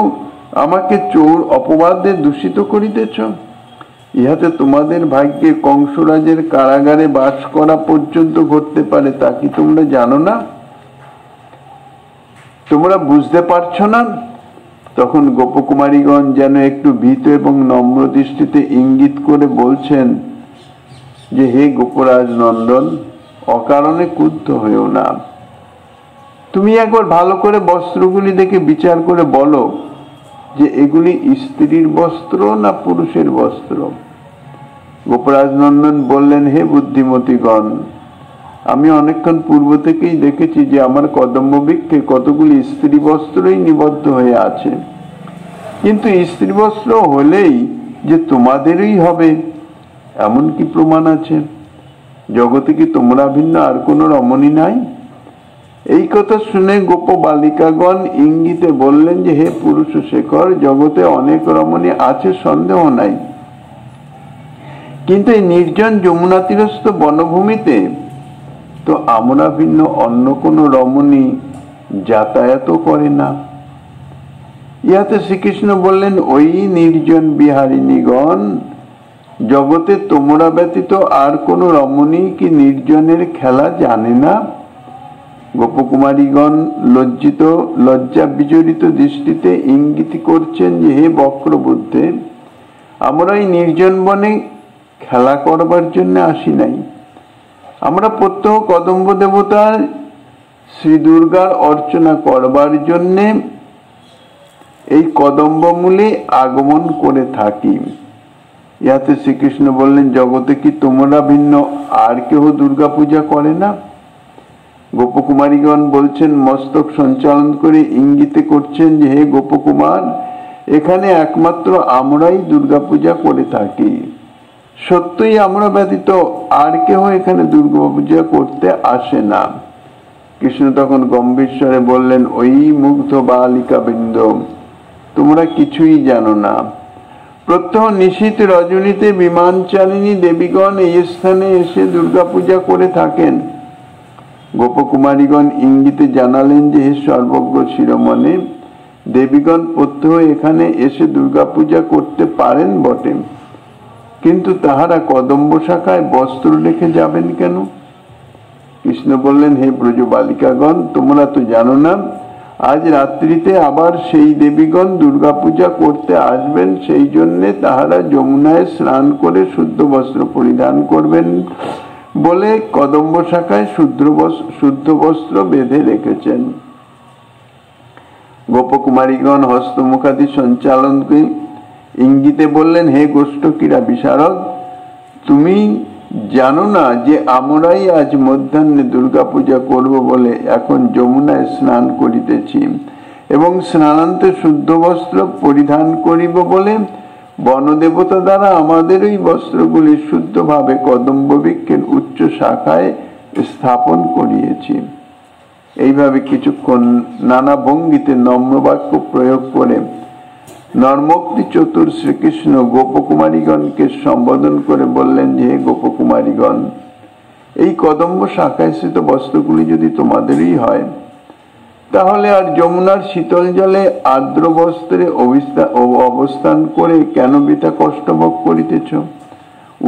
S1: আমাকে চোর অপবাদে দূষিত করিতেছ? ইহাতে তোমাদের ভাগ্যে কংসরাজের কারাগারে বাস করা পর্যন্ত ঘটতে পারে, তা কি তোমরা জানো না? তোমরা বুঝতে পারছো না? তখন গোপকুমারীগণ যেন একটু ভীত এবং নম্র দৃষ্টিতে ইঙ্গিত করে বলছেন যে, হে গোপরাজ নন্দন, অকারণে ক্রুদ্ধ হয়েও না। তুমি একবার ভালো করে বস্ত্রগুলি দেখে বিচার করে বলো যে এগুলি স্ত্রীর বস্ত্র না পুরুষের বস্ত্র। গোপরাজ নন্দন বললেন, হে বুদ্ধিমতীগণ, আমি অনেকক্ষণ পূর্ব থেকেই দেখেছি যে আমার কদম্ব বৃক্ষে কতগুলি স্ত্রী বস্ত্রই নিবদ্ধ হয়ে আছে, কিন্তু স্ত্রী বস্ত্র হলেই যে তোমাদেরই হবে এমন কি প্রমাণ আছে? জগতে কি তোমরা ভিন্ন আর কোন রমণী নাই? এই কথা শুনে গোপ বালিকাগণ ইঙ্গিতে বললেন যে, হে পুরুষ শেখর, জগতে অনেক রমণী আছে, সন্দেহ নাই, কিন্তু এই নির্জন যমুনা তীরস্থ বনভূমিতে তো আমরা ভিন্ন অন্য কোন রমণী যাতায়াত করে না। ইহাতে শ্রীকৃষ্ণ বললেন, ওই নির্জন বিহারিণীগণ, জগতে তোমরা ব্যতীত আর কোন রমণী কি নির্জনের খেলা জানে না? গোপকুমারীগণ লজ্জিত লজ্জা বিজড়িত দৃষ্টিতে ইঙ্গিত করছেন যে, হে বক্রবুদ্ধে, আমরা এই নির্জন বনে খেলা করবার জন্য আসি নাই। আমরা প্রত্যহ কদম্ব দেবতার শ্রী দুর্গার অর্চনা করবার জন্য এই কদম্ব মূলে আগমন করে থাকি। ইহাতে শ্রীকৃষ্ণ বললেন, জগতে কি তোমরা ভিন্ন আর কেহ দুর্গা পূজা করে না? গোপকুমারীগণ বলছেন, মস্তক সঞ্চালন করে ইঙ্গিতে করছেন যে, হে গোপকুমার, এখানে একমাত্র আমরাই দুর্গা পূজা করে থাকি। সত্যই আমরা ব্যতীত আর কেহ এখানে দুর্গা পূজা করতে আসে না। কৃষ্ণ তখন গম্ভীর স্বরে বললেন, ওই মুগ্ধ বালিকা বৃন্দ, তোমরা কিছুই জানো না। প্রত্যহ নিশীথ রজনীতে বিমান চালিনী দেবীগণ এই স্থানে এসে দুর্গা পূজা করে থাকেন। গোপকুমারীগণ ইঙ্গিতে জানালেন যে, হে সর্বজ্ঞ শিরোমণি, দেবীগণ প্রত্যহ এখানে এসে দুর্গা পূজা করতে পারেন বটে, কিন্তু তাহারা কদম্ব শাখায় বস্ত্র রেখে যাবেন কেন? কৃষ্ণ বললেন, হে ব্রজ বালিকাগণ, তোমরা তো জানো না আজ রাত্রিতে আবার সেই দেবীগণ দুর্গাপূজা করতে আসবেন, সেই জন্যে তাহারা যমুনায় স্নান করে শুদ্ধ বস্ত্র পরিধান করবেন বলে কদম্ব শাখায় শুদ্ধ বস্ত্র বেঁধে রেখেছেন। গোপকুমারীগণ হস্তমুখাদি সঞ্চালনকে ইঙ্গিতে বললেন, হে গোষ্ঠকীরা বিশারদ, তুমি জানো না যে আমরাই আজ মধ্যাহ্নে দুর্গা পূজা করব বলে এখন যমুনায় স্নান করিতেছি এবং স্নানান্তে শুদ্ধ বস্ত্র পরিধান করিব বলে বনদেবতা দ্বারা আমাদের ওই বস্ত্রগুলি শুদ্ধভাবে কদম্ব বৃক্ষের উচ্চ শাখায় স্থাপন করিয়েছি। এইভাবে কিছুক্ষণ নানা ভঙ্গিতে নম্রবাক্য প্রয়োগ করে নর্মোক্তি চতুর শ্রীকৃষ্ণ গোপকুমারীগণকে সম্বোধন করে বললেন যে, হে গোপকুমারীগণ, এই কদম্ব শাখায় স্থিত বস্ত্রগুলি যদি তোমাদেরই হয়, তাহলে আর যমুনার শীতল জলে আর্দ্র বস্ত্রে অবস্থান করে কেন বৃথা কষ্ট ভোগ করিতেছ?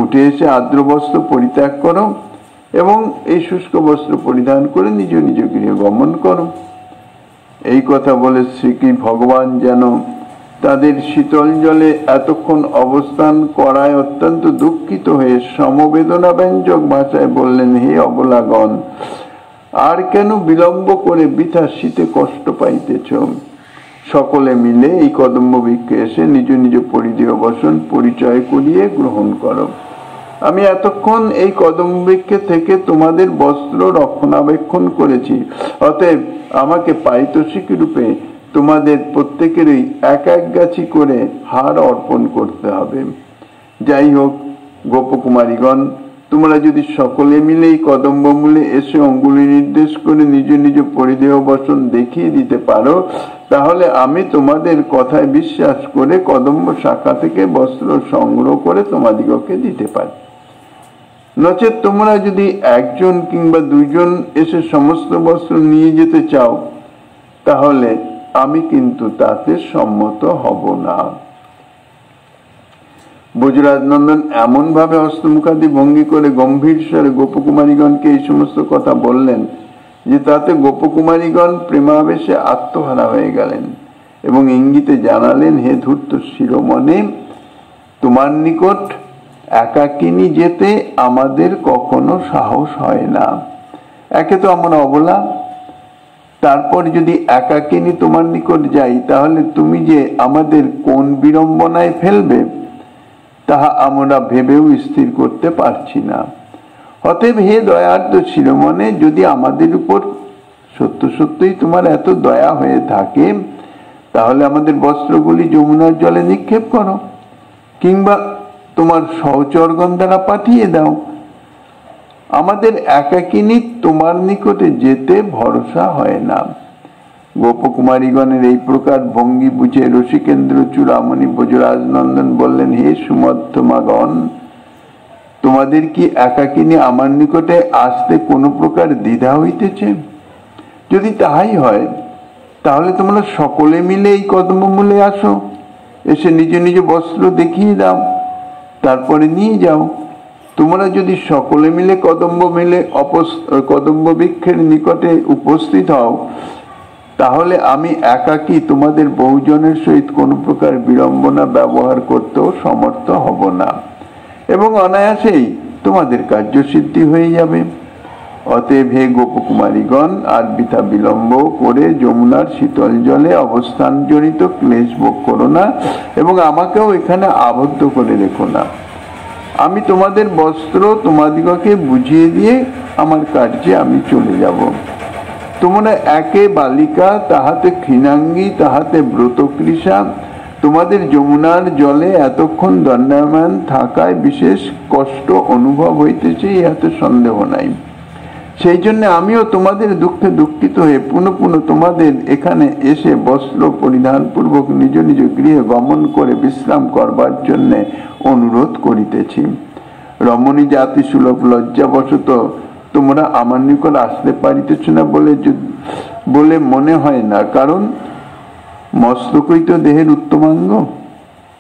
S1: উঠে এসে আর্দ্র বস্ত্র পরিত্যাগ করো এবং এই শুষ্ক বস্ত্র পরিধান করে নিজ নিজ গৃহে গমন করো। এই কথা বলে শ্রী ভগবান যেন তাদের শীতল জলে এতক্ষণ অবস্থান করায় অত্যন্ত দুঃখিত হয়ে সমবেদনা ব্যঞ্জক ভাষায় বললেন, হে অবলাগণ, আর কেন বিলম্ব করে বৃথা শীতে কষ্ট পাইতেছ? সকলে মিলে এই কদম্ব বৃক্ষে এসে নিজ নিজ পরিধেয় বসন পরিচয় করিয়ে গ্রহণ করো। আমি এতক্ষণ এই কদম্ব বৃক্ষে থেকে তোমাদের বস্ত্র রক্ষণাবেক্ষণ করেছি, অতএব আমাকে পারিতোষিক রূপে তোমাদের প্রত্যেকেরই এক এক গাছি করে হার অর্পণ করতে হবে। যাই হোক গোপকুমারীগণ, তোমরা যদি সকলে মিলে এই কদম্ব মূলে এসে অঙ্গুলি নির্দেশ করে নিজ নিজ পরিধেয় বসন দেখিয়ে দিতে পারো, তাহলে আমি তোমাদের কথায় বিশ্বাস করে কদম্ব শাখা থেকে বস্ত্র সংগ্রহ করে তোমাদিগকে দিতে পারি। নচেৎ তোমরা যদি একজন কিংবা দুইজন এসে সমস্ত বস্ত্র নিয়ে যেতে চাও, তাহলে আমি কিন্তু তাতে সম্মত হব না। ব্রজরাজ নন্দন এমন ভাবে হস্তমুখাদি ভঙ্গি করে গম্ভীর স্বরে গোপকুমারীগণকে এই সমস্ত কথা বললেন যে তাতে গোপকুমারীগণ প্রেমাবেশে আত্মহারা হয়ে গেলেন এবং ইঙ্গিতে জানালেন, হে ধূর্ত শিরোমণি, তোমার নিকট একাকিনী যেতে আমাদের কখনো সাহস হয় না। একে তো আমরা অবলা, তারপর যদি একাকিনী তোমার নিকট যাই, তাহলে তুমি যে আমাদের কোন বিড়ম্বনায় ফেলবে তাহা আমরা ভেবেও স্থির করতে পারছি না। অতএব হে দয়ার্দ শিরোমণি, যদি আমাদের উপর সত্য সত্যই তোমার এত দয়া হয়ে থাকে, তাহলে আমাদের বস্ত্রগুলি যমুনার জলে নিক্ষেপ করো কিংবা তোমার সহচরগণ দ্বারা পাঠিয়ে দাও। আমাদের একাকিনী তোমার নিকটে যেতে ভরসা হয় না। গোপকুমারীগণের এই প্রকার ভঙ্গি বুঝে রসিকেন্দ্র চূড়ামণি ব্রজরাজ নন্দন বললেন, হে সুমধ্যমাগণ, তোমাদের কি একাকিনী আমার নিকটে আসতে কোনো প্রকার দ্বিধা হইতেছে? যদি তাহাই হয়, তাহলে তোমরা সকলে মিলে এই কদম্ব মূলে আসো, এসে নিজ নিজ বস্ত্র দেখিয়ে দাও, তারপরে নিয়ে যাও। তোমরা যদি সকলে মিলে কদম্ব বৃক্ষের নিকটে উপস্থিত হও, তাহলে আমি একাকী তোমাদের বহুজনের সহিত কোন প্রকার বিড়ম্বনা ব্যবহার করতেও সমর্থ হব না এবং অনায়াসেই তোমাদের কার্যসিদ্ধি হয়ে যাবে। অতএব হে গোপকুমারীগণ, আর বৃথা বিলম্ব করে যমুনার শীতল জলে অবস্থান জনিত ক্লেশ ভোগ করো না এবং আমাকেও এখানে আবদ্ধ করে রেখো না। আমি তোমাদের বস্ত্র তোমাদিগকে বুঝিয়ে দিয়ে আমার কার্যে আমি চলে যাব। তোমরা একে বালিকা, তাহাতে ক্ষীণাঙ্গী, তাহাতে ব্রতকৃষা, তোমাদের যমুনার জলে এতক্ষণ দণ্ডায়মান থাকায় বিশেষ কষ্ট অনুভব হইতেছে, ইহাতে সন্দেহ নাই। সেই জন্য আমিও তোমাদের দুঃখে দুঃখিত হয়ে পুনঃ পুনঃ তোমাদের এখানে এসে বস্ত্র পরিধান পূর্বক নিজ নিজ গৃহে গমন করে বিশ্রাম করবার জন্য অনুরোধ করিতেছি। রমণী জাতি সুলভ লজ্জাবশত তোমরা আমার নিকট আসতে পারিতেছ না বলে মনে হয় না, কারণ মস্তকই তো দেহের উত্তমাঙ্গ,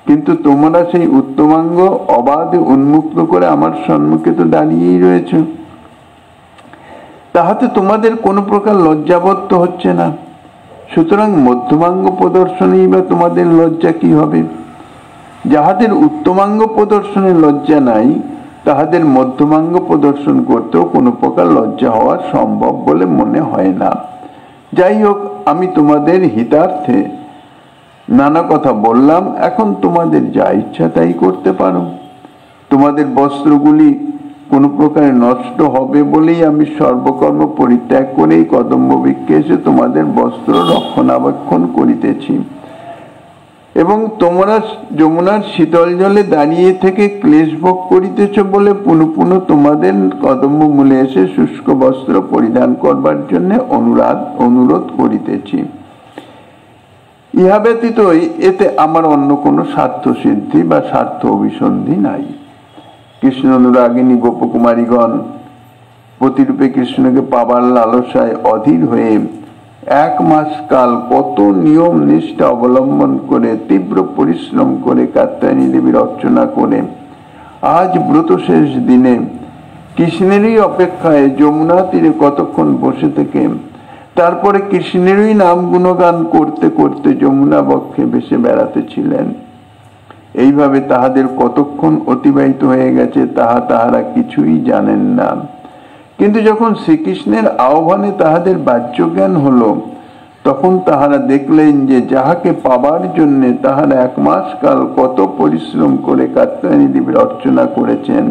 S1: কিন্তু তোমরা সেই উত্তমাঙ্গ অবাধে উন্মুক্ত করে আমার সম্মুখে তো দাঁড়িয়েই রয়েছ, তাহাতে তোমাদের কোনো প্রকার লজ্জাবোধ হচ্ছে না। সুতরাং মধ্যমাঙ্গ প্রদর্শনেই বা তোমাদের লজ্জা কি হবে? যাহাদের উত্তমাঙ্গ প্রদর্শনে লজ্জা নাই, তাহাদের মধ্যমাঙ্গ প্রদর্শন করতেও কোনো প্রকার লজ্জা হওয়া সম্ভব বলে মনে হয় না। যাই হোক, আমি তোমাদের হিতার্থে নানা কথা বললাম, এখন তোমাদের যা ইচ্ছা তাই করতে পারো। তোমাদের বস্ত্রগুলি কোনো প্রকারে নষ্ট হবে বলেই আমি সর্বকর্ম পরিত্যাগ করে এই কদম্ব বৃক্ষে এসে তোমাদের বস্ত্র রক্ষণাবেক্ষণ করিতেছি, এবং তোমরা যমুনার শীতল জলে দাঁড়িয়ে থেকে ক্লেশ ভোগ করিতেছ বলে পুনঃ পুনঃ তোমাদের কদম্ব মূলে এসে শুষ্ক বস্ত্র পরিধান করবার জন্য অনুরোধ করিতেছি। ইহা ব্যতীত এতে আমার অন্য কোনো স্বার্থ সিদ্ধি বা স্বার্থ অভিসন্ধি নাই। কৃষ্ণ অনুরাগিনী গোপকুমারীগণ প্রতিরূপে কৃষ্ণকে পাবার লালসায় অধীর হয়ে 1 মাস কাল কত নিয়ম নিষ্ঠা অবলম্বন করে তীব্র পরিশ্রম করে কাত্যায়নী দেবীর অর্চনা করে আজ ব্রত শেষ দিনে কৃষ্ণেরই অপেক্ষায় যমুনা তীরে কতক্ষণ বসে থেকে তারপরে কৃষ্ণেরই নাম গুণগান করতে করতে যমুনা বক্ষে ভেসে বেড়াতেছিলেন। এইভাবে তাহাদের কতক্ষণ অতিবাহিত হয়ে গেছে তাহারা কিছুই জানেন না। কিন্তু যখন শ্রীকৃষ্ণের আহ্বানে তাহাদের বাহ্য জ্ঞান হলো, তখন তাহারা দেখলেন যে যাহাকে পাবার জন্য তাহারা 1 মাস কাল কত পরিশ্রম করে কাত্যায়নী দেবীর অর্চনা করেছেন,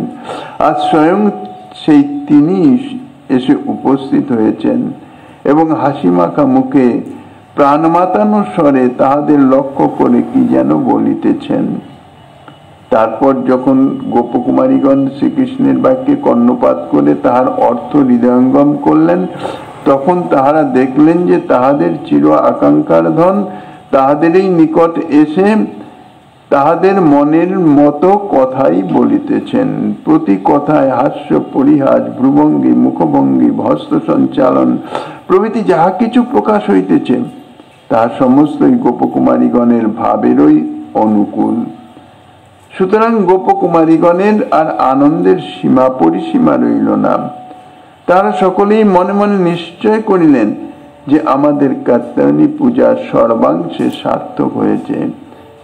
S1: আজ স্বয়ং সেই তিনি এসে উপস্থিত হয়েছেন এবং হাসি মাখা মুখে প্রাণ মাতানো স্বরে তাহাদের লক্ষ্য করে কি যেন বলিতেছেন। তারপর যখন গোপকুমারীগণ শ্রীকৃষ্ণের বাক্যে কর্ণপাত করে তাহার অর্থ হৃদয়ঙ্গম করলেন, তখন তাহারা দেখলেন যে তাহাদের চির আকাঙ্ক্ষার ধন তাহাদেরই নিকট এসে তাহাদের মনের মতো কথাই বলিতেছেন। প্রতি কথায় হাস্য, পরিহাস, ভ্রুভঙ্গি, মুখভঙ্গি, হস্ত সঞ্চালন প্রভৃতি যাহা কিছু প্রকাশ হইতেছে, তাহা সমস্তই গোপকুমারীগণের ভাবেরই অনুকূল। সুতরাং গোপকুমারীগণের আর আনন্দের সীমা পরিসীমা রইল না। তারা সকলেই মনে মনে নিশ্চয় করিলেন যে আমাদের কাত্যায়নী পূজা সর্বাংশে সার্থক হয়েছে।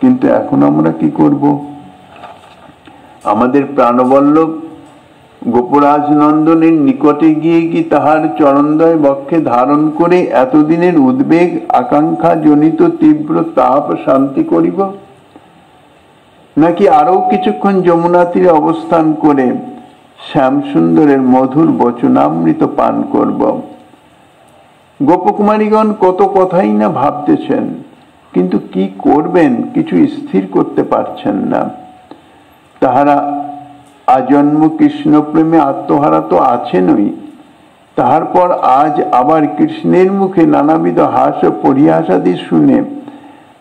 S1: কিন্তু এখন আমরা কি করব? আমাদের প্রাণবল্লভ গোপরাজ নন্দনের নিকটে গিয়ে কি তাহার চরণদ্বয় বক্ষে ধারণ করে এতদিনের উদ্বেগ আকাঙ্ক্ষা জনিত তীব্র তাপ শান্তি করিব, নাকি আরো কিছুক্ষণ যমুনা তীরে অবস্থান করে শ্যামসুন্দরের মধুর বচনামৃত পান করব? গোপকুমারীগণ কত কথাই না ভাবতেছেন, কিন্তু কি করবেন কিছু স্থির করতে পারছেন না। তাহারা আজন্ম কৃষ্ণ প্রেমে আত্মহারা তো আছেনই, তাহার পর আজ আবার কৃষ্ণের মুখে নানাবিধ হাস ও পরিহাসাদি শুনে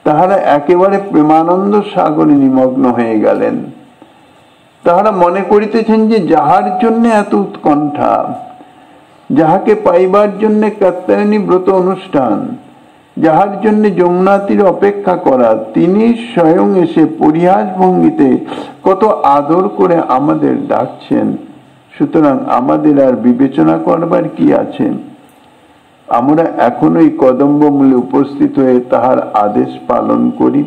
S1: তাহারা একেবারে প্রেমানন্দ সাগরে নিমগ্ন হয়ে গেলেন। তাহারা মনে করিতেছেন যে যাহার জন্য এত উৎকণ্ঠা, যাহাকে পাইবার জন্য কাত্যায়নী ব্রত অনুষ্ঠান, যাহার জন্য যমুনা তীরে অপেক্ষা করা, তিনি স্বয়ং এসে পরিহাস ভঙ্গিতে কত আদর করে আমাদের ডাকছেন। সুতরাং আমাদের আর বিবেচনা করবার কি আছে? আমরা এখনোই কদম্ব মূলে উপস্থিত হয়ে তাহার আদেশ পালন করি।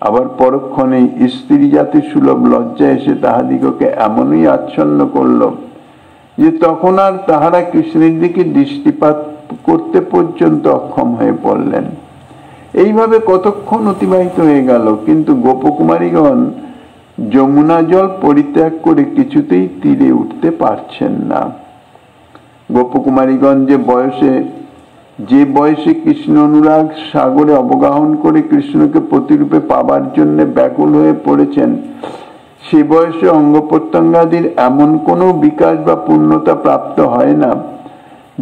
S1: আবার পরক্ষণে স্ত্রী জাতি সুলভ লজ্জা এসে তাহাদিগকে এমনই আচ্ছন্ন করল যে তখন আর তাহারা কৃষ্ণের দিকে দৃষ্টিপাত করতে পর্যন্ত অক্ষম হয়ে পড়লেন। এইভাবে কতক্ষণ অতিবাহিত হয়ে গেল, কিন্তু গোপকুমারীগণ যমুনা জল পরিত্যাগ করে কিছুতেই তীরে উঠতে পারছেন না। গোপকুমারীগণ যে বয়সে কৃষ্ণ অনুরাগ সাগরে অবগাহন করে কৃষ্ণকে প্রতিরূপে পাবার জন্য ব্যাকুল হয়ে পড়েছেন, সে বয়সে অঙ্গ প্রত্যঙ্গাদির এমন কোনো বিকাশ বা পূর্ণতা প্রাপ্ত হয় না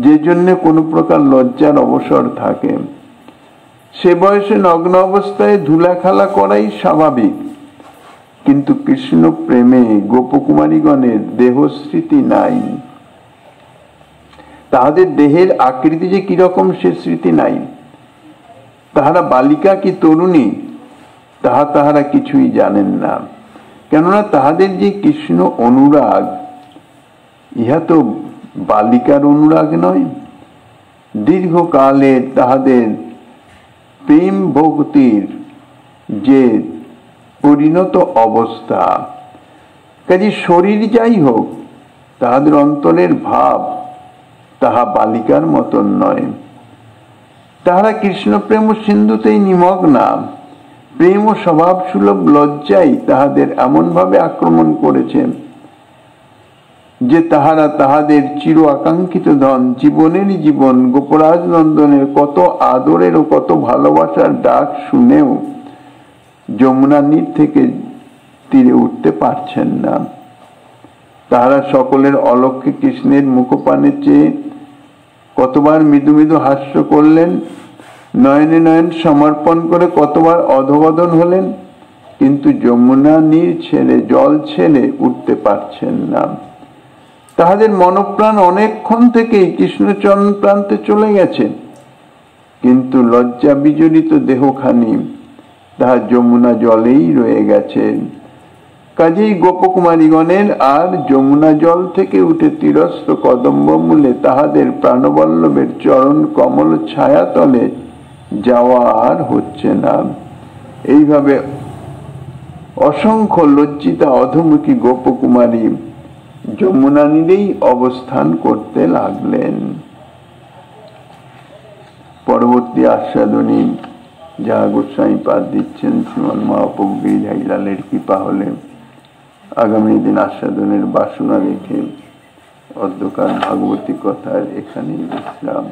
S1: যে জন্য কোনো প্রকার লজ্জার অবসর থাকে। সে বয়সে নগ্ন অবস্থায় ধুলা খেলা করাই স্বাভাবিক। কিন্তু কৃষ্ণ প্রেমে গোপকুমারীগণের দেহস্মৃতি নাই, তাহাদের দেহের আকৃতি যে কিরকম সে স্মৃতি নাই। তাহারা বালিকা কি তরুণী তাহারা কিছুই জানেন না। কেননা তাহাদের যে কৃষ্ণ অনুরাগ, ইহা তো বালিকার অনুরাগ নয়। দীর্ঘকালে তাহাদের প্রেম ভক্তির যে পরিণত অবস্থা। কাজে শরীর যাই হোক, তাহাদের অন্তরের ভাব তাহা বালিকার মতন নয়। তাহারা কৃষ্ণ প্রেম সিন্ধুতেই নিমগ্না। প্রেম ও স্বভাব সুলভ লজ্জাই তাহাদের এমন ভাবে আক্রমণ করেছে যে তাহারা তাহাদের চির আকাঙ্ক্ষিত ধন, জীবনেরই জীবন গোপরাজ নন্দনের কত আদরের ও কত ভালোবাসার ডাক শুনেও যমুনা নীর থেকে তীরে উঠতে পারছেন না। তাহারা সকলের অলক্ষ্যে কৃষ্ণের মুখপানে চেয়ে কতবার মৃদু মৃদু হাস্য করলেন, নয়নে নয়ন সমর্পণ করে কতবার অধোগদন হলেন, কিন্তু যমুনা নীর ছেড়ে, জল ছেড়ে উঠতে পারছেন না। তাহাদের মনপ্রাণ অনেকক্ষণ থেকেই কৃষ্ণচরণ প্রান্তে চলে গেছে, কিন্তু লজ্জা বিজড়িত দেহখানি তাহা যমুনা জলেই রয়ে গেছে। কাজেই গোপকুমারীগণের আর যমুনা জল থেকে উঠে তীরস্থ কদম্ব মূলে তাহাদের প্রাণবল্লভের চরণ কমল ছায়াতলে যাওয়া আর হচ্ছে না। এইভাবে অসংখ্য লজ্জিতা অধমুখী গোপকুমারী যমুনা নীরেই অবস্থান করতে লাগলেন। পরবর্তী আস্বাদনী যা গোস্বামী পাদ দিচ্ছেন শ্রীমান মহাপ্রভু গিরিধারীলালের কৃপা হলে আগামী দিন আস্বাদনের বাসনা রেখে অদ্যকার ভাগবতী কথার এখানেই বিশ্রাম।